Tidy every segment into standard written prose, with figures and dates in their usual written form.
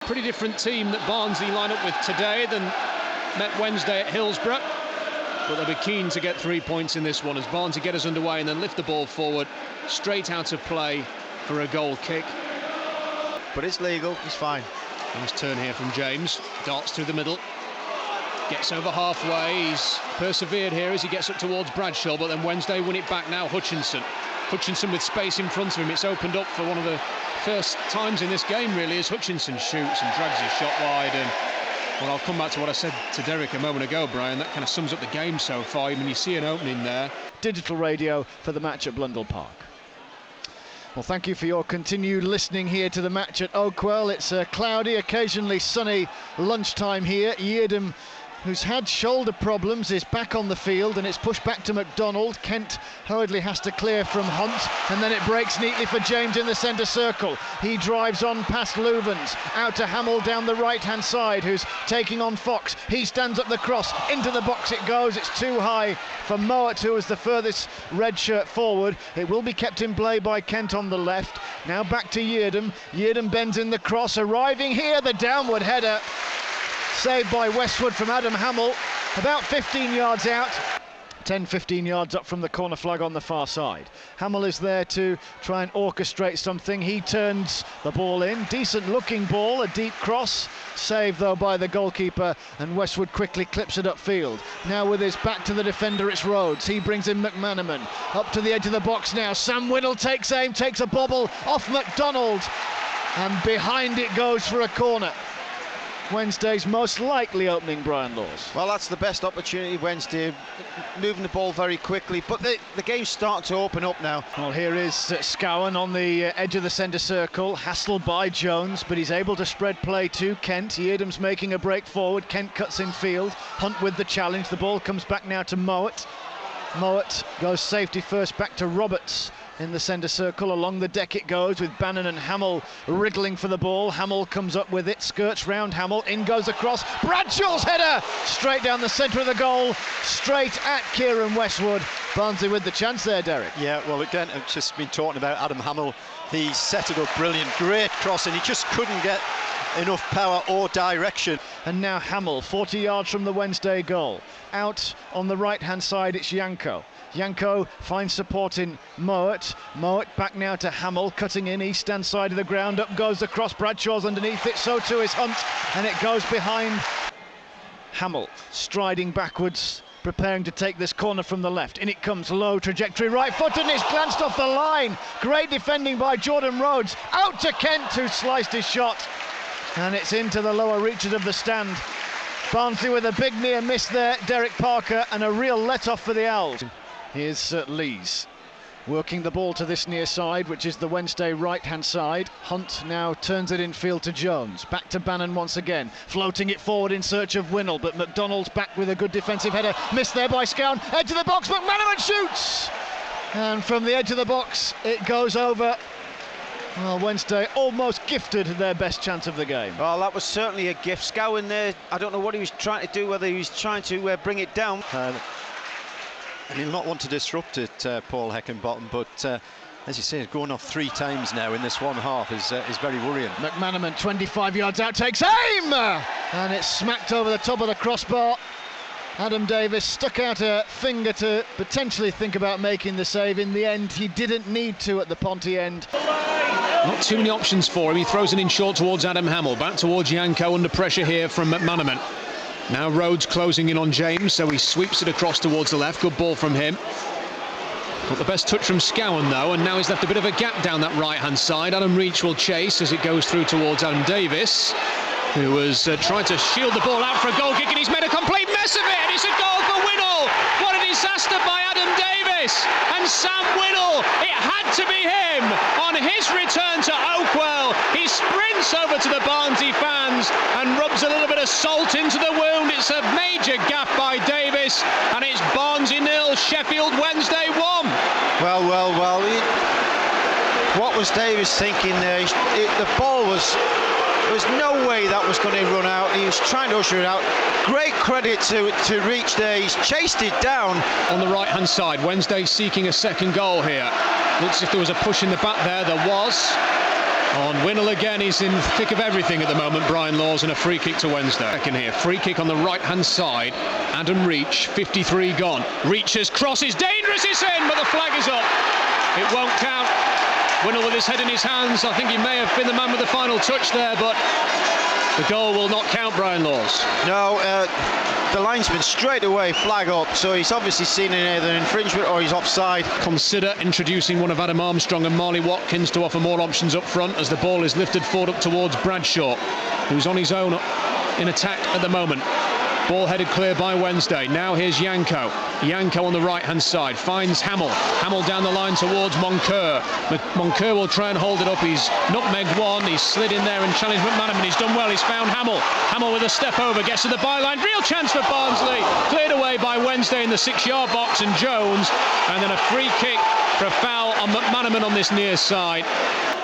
pretty different team that Barnsley line up with today than met Wednesday at Hillsborough. But they'll be keen to get 3 points in this one as Barnsley get us underway and then lift the ball forward, straight out of play for a goal kick. But it's legal, it's fine. Nice turn here from James, darts through the middle, gets over halfway, he's persevered here as he gets up towards Bradshaw, but then Wednesday win it back now. Hutchinson with space in front of him. It's opened up for one of the first times in this game really as Hutchinson shoots and drags his shot wide. And well, I'll come back to what I said to Derek a moment ago, Brian. That kind of sums up the game so far. I mean, you see an opening there. Digital radio for the match at Blundell Park. Well, thank you for your continued listening here to the match at Oakwell. It's a cloudy, occasionally sunny lunchtime here. Yeardham, who's had shoulder problems, is back on the field, and it's pushed back to McDonald. Kent hurriedly has to clear from Hunt, and then it breaks neatly for James in the centre circle. He drives on past Louvens, out to Hamill down the right-hand side, who's taking on Fox. He stands up the cross, into the box it goes. It's too high for Mowat, who is the furthest red shirt forward. It will be kept in play by Kent on the left. Now back to Yeardham. Yeardham bends in the cross, arriving here, the downward header. Saved by Westwood from Adam Hamill, about 15 yards out. 10-15 yards up from the corner flag on the far side. Hamill is there to try and orchestrate something. He turns the ball in. Decent looking ball, a deep cross. Saved though by the goalkeeper, and Westwood quickly clips it upfield. Now with his back to the defender, it's Rhodes. He brings in McManaman. Up to the edge of the box now. Sam Winnell takes aim, takes a bobble off McDonald, and behind it goes for a corner. Wednesday's most likely opening, Brian Laws. Well, that's the best opportunity Wednesday, moving the ball very quickly, but the game's starting to open up now. Well, here is Scowen on the edge of the centre circle, hassled by Jones, but he's able to spread play to Kent. Yeardham's making a break forward, Kent cuts in field, Hunt with the challenge, the ball comes back now to Mowat. Mowat goes safety first back to Roberts. In the centre circle, along the deck it goes with Bannon and Hamill wriggling for the ball. Hamill comes up with it, skirts round Hamill, in goes across. Bradshaw's header! Straight down the centre of the goal, straight at Kieran Westwood. Barnsley with the chance there, Derek. Yeah, well, again, I've just been talking about Adam Hamill. He set it up brilliant, great cross, and he just couldn't get enough power or direction. And now Hamill, 40 yards from the Wednesday goal. Out on the right-hand side, it's Janko. Janko finds support in Mowat. Mowat back now to Hamill, cutting in east-hand side of the ground. Up goes the cross, Bradshaw's underneath it, so too is Hunt, and it goes behind. Hamill striding backwards, preparing to take this corner from the left. In it comes, low trajectory, right foot, and it's glanced off the line. Great defending by Jordan Rhodes. Out to Kent, who sliced his shot, and it's into the lower reaches of the stand. Barnsley with a big near miss there, Derek Parker, and a real let-off for the Owls. Here's Lees working the ball to this near side, which is the Wednesday right-hand side. Hunt now turns it in field to Jones. Back to Bannon once again, floating it forward in search of Winnell, but McDonald's back with a good defensive header. Missed there by Scowen. Edge of the box, McManaman shoots! And from the edge of the box, it goes over. Well, Wednesday almost gifted their best chance of the game. Well, that was certainly a gift. Scowen there, I don't know what he was trying to do, whether he was trying to bring it down. And he'll not want to disrupt it, Paul Heckenbottom, but as you say, going off 3 times now in this one half is very worrying. McManaman, 25 yards out, takes aim! And it's smacked over the top of the crossbar. Adam Davis stuck out a finger to potentially think about making the save. In the end, he didn't need to at the Ponty end. Not too many options for him. He throws it in short towards Adam Hamill. Back towards Janko, under pressure here from McManaman. Now Rhodes closing in on James, so he sweeps it across towards the left. Good ball from him. Got the best touch from Scowen though, and now he's left a bit of a gap down that right-hand side. Adam Reach will chase as it goes through towards Adam Davis, who was trying to shield the ball out for a goal kick, and he's made a complete mess of it, and it's a goal for Winnell. What a disaster by Adam Davis, and Sam Winnell, it had to be him on his return to Oakwell. He sprints over to the Barnsley fans and rubs a little bit of salt into the wound. It's a major gap by Davis, and it's Barnsley 0, Sheffield Wednesday 1. Well. What was Davis thinking there? The ball was... There was no way that was going to run out. He was trying to usher it out. Great credit to Reach there. He's chased it down. On the right-hand side, Wednesday seeking a second goal here. Looks as if there was a push in the back there. There was. On Winnell again, he's in the thick of everything at the moment, Brian Laws, and a free kick to Wednesday. Second here, free kick on the right-hand side. Adam Reach, 53 gone. Reaches, crosses, dangerous, it's in, but the flag is up. It won't count. Winnell with his head in his hands. I think he may have been the man with the final touch there, but the goal will not count, Brian Laws. No, the linesman straight away flag up, so he's obviously seen either an infringement or he's offside. Consider introducing one of Adam Armstrong and Marley Watkins to offer more options up front as the ball is lifted forward up towards Bradshaw, who's on his own in attack at the moment. Ball headed clear by Wednesday. Now here's Yanko. Yanko on the right-hand side finds Hamill. Hamill down the line towards Moncur. Moncur will try and hold it up. He's nutmegged one. He's slid in there and challenged McManaman. He's done well. He's found Hamill. Hamill with a step over. Gets to the byline. Real chance for Barnsley. Cleared away by Wednesday in the 6-yard box and Jones. And then a free kick for a foul on McManaman on this near side.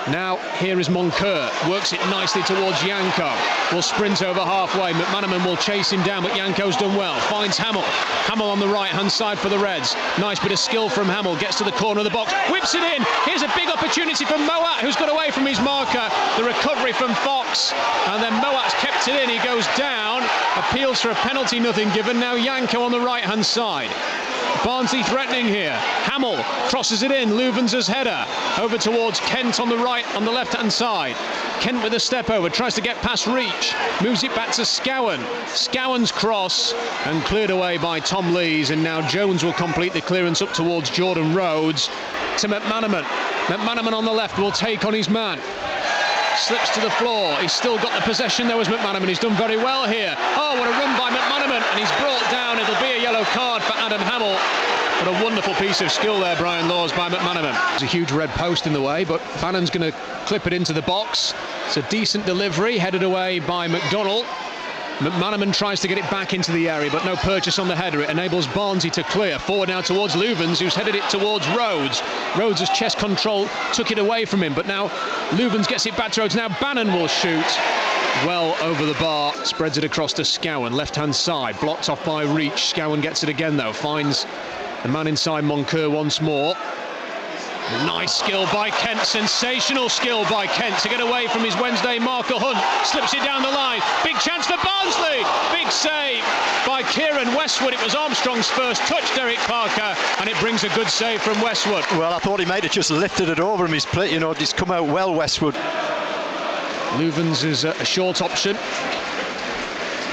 Now here is Moncur, works it nicely towards Yanko, will sprint over halfway. McManaman will chase him down, but Yanko's done well. Finds Hamill. Hamill on the right-hand side for the Reds. Nice bit of skill from Hamill, gets to the corner of the box, whips it in. Here's a big opportunity for Moat, who's got away from his marker. The recovery from Fox, and then Moat's kept it in. He goes down, appeals for a penalty, nothing given. Now Yanko on the right-hand side. Barnsley threatening here. Hamill crosses it in. Louvens' header over towards Kent on the right, on the left-hand side. Kent with a step over, tries to get past Reach, moves it back to Scowen. Scowen's cross and cleared away by Tom Lees, and now Jones will complete the clearance up towards Jordan Rhodes to McManaman. McManaman on the left will take on his man. Slips to the floor. He's still got the possession there was McManaman. He's done very well here. Oh, what a run by McManaman, and he's brought down. It'll be a yellow card for Adam Hamill. What a wonderful piece of skill there, Brian Laws, by McManaman. There's a huge red post in the way, but Bannon's going to clip it into the box. It's a decent delivery, headed away by McDonnell. McManaman tries to get it back into the area, but no purchase on the header. It enables Barnsley to clear. Forward now towards Louvens, who's headed it towards Rhodes. Rhodes' chest control took it away from him, but now Louvens gets it back to Rhodes. Now Bannon will shoot well over the bar. Spreads it across to Scowen, left-hand side. Blocked off by Reach. Scowen gets it again, though. Finds the man inside Moncur once more. Nice skill by Kent, sensational skill by Kent to get away from his Wednesday marker. Hunt slips it down the line. Big chance for Barnsley. Big save by Kieran Westwood. It was Armstrong's first touch, Derek Parker, and it brings a good save from Westwood. Well, I thought he might have just lifted it over him. He's come out well, Westwood. Louvens is a short option.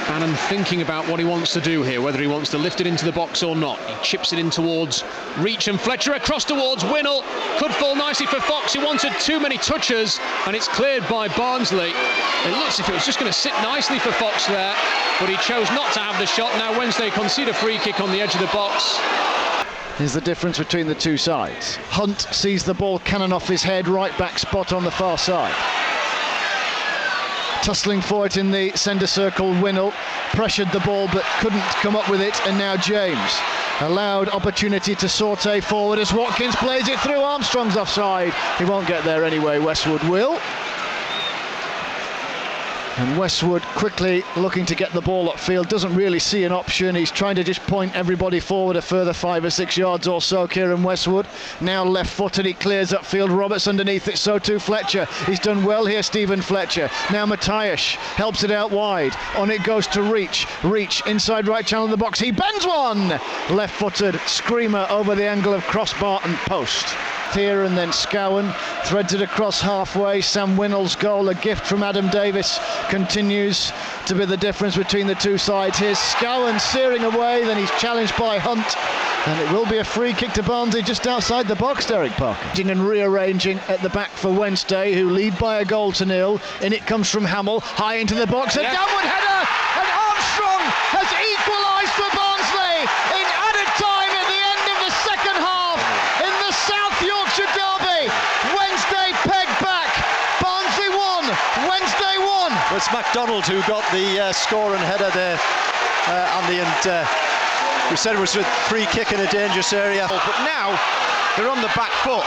Bannon thinking about what he wants to do here, whether he wants to lift it into the box or not. He chips it in towards Reach, and Fletcher across towards Winnell. Could fall nicely for Fox. He wanted too many touches, and it's cleared by Barnsley. It looks as if it was just going to sit nicely for Fox there, but he chose not to have the shot. Now Wednesday concede a free kick on the edge of the box. Here's the difference between the two sides. Hunt sees the ball cannon off his head, right back spot on the far side. Tussling for it in the centre circle, Winnell pressured the ball but couldn't come up with it, and now James. Allowed opportunity to saute forward as Watkins plays it through. Armstrong's offside. He won't get there anyway, Westwood will. And Westwood quickly looking to get the ball upfield, doesn't really see an option. He's trying to just point everybody forward a further 5 or 6 yards or so. Kieran Westwood now left-footed, he clears upfield. Roberts underneath it, so too Fletcher. He's done well here, Stephen Fletcher. Now Matthias helps it out wide. On it goes to Reach. Reach inside right channel of the box. He bends one! Left-footed screamer over the angle of crossbar and post. Here and then Scowen threads it across halfway. Sam Winnell's goal, a gift from Adam Davis, continues to be the difference between the two sides. Here's Scowen searing away, then he's challenged by Hunt, and it will be a free kick to Barnsley just outside the box, Derek Parker. And rearranging at the back for Wednesday, who lead by a goal to nil. In it comes from Hamill, high into the box, a downward header, and Armstrong has equalised for Barnsley in added time at the end of the second half in the South Yorkshire derby. Wednesday pegged back, Barnsley won, Wednesday won. It's MacDonald who got the score and header there, Andy, and we said it was a free kick in a dangerous area. But now they're on the back foot.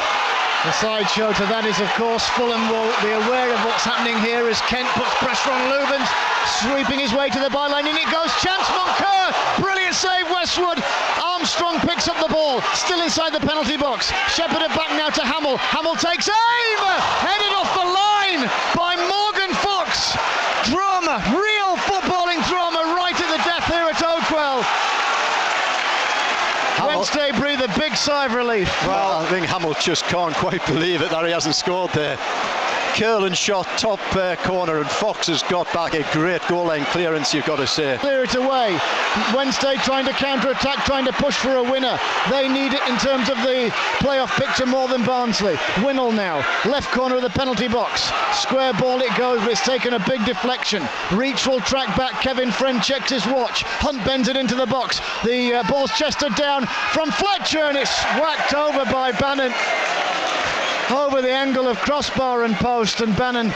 The sideshow to that is, of course, Fulham will be aware of what's happening here as Kent puts pressure on Louvens. sweeping his way to the byline, and it goes. Chance Moncur, brilliant save, Westwood. Armstrong picks up the ball, still inside the penalty box. Shepherded back now to Hamill. Hamill takes aim, headed off the line by Morgan Fox. Drama, real footballing drama, right at the death here at Oakwell. Wednesday breathe a big sigh of relief. Well, I think Hamill just can't quite believe it that he hasn't scored there. Curling shot, top corner, and Fox has got back a great goal line clearance, you've got to say. Clear it away. Wednesday trying to counter-attack, trying to push for a winner. They need it in terms of the playoff picture more than Barnsley. Winnell now, left corner of the penalty box. Square ball it goes, but it's taken a big deflection. Reach will track back. Kevin Friend checks his watch. Hunt bends it into the box. The ball's chested down from Fletcher, and it's whacked over by Bannon. Over the angle of crossbar and post, and Bannon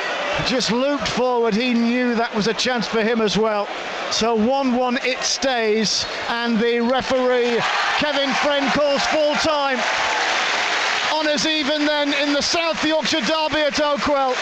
just looped forward. He knew that was a chance for him as well. So 1-1 it stays, and the referee Kevin Friend calls full time. Honours even then in the South Yorkshire derby at Oakwell.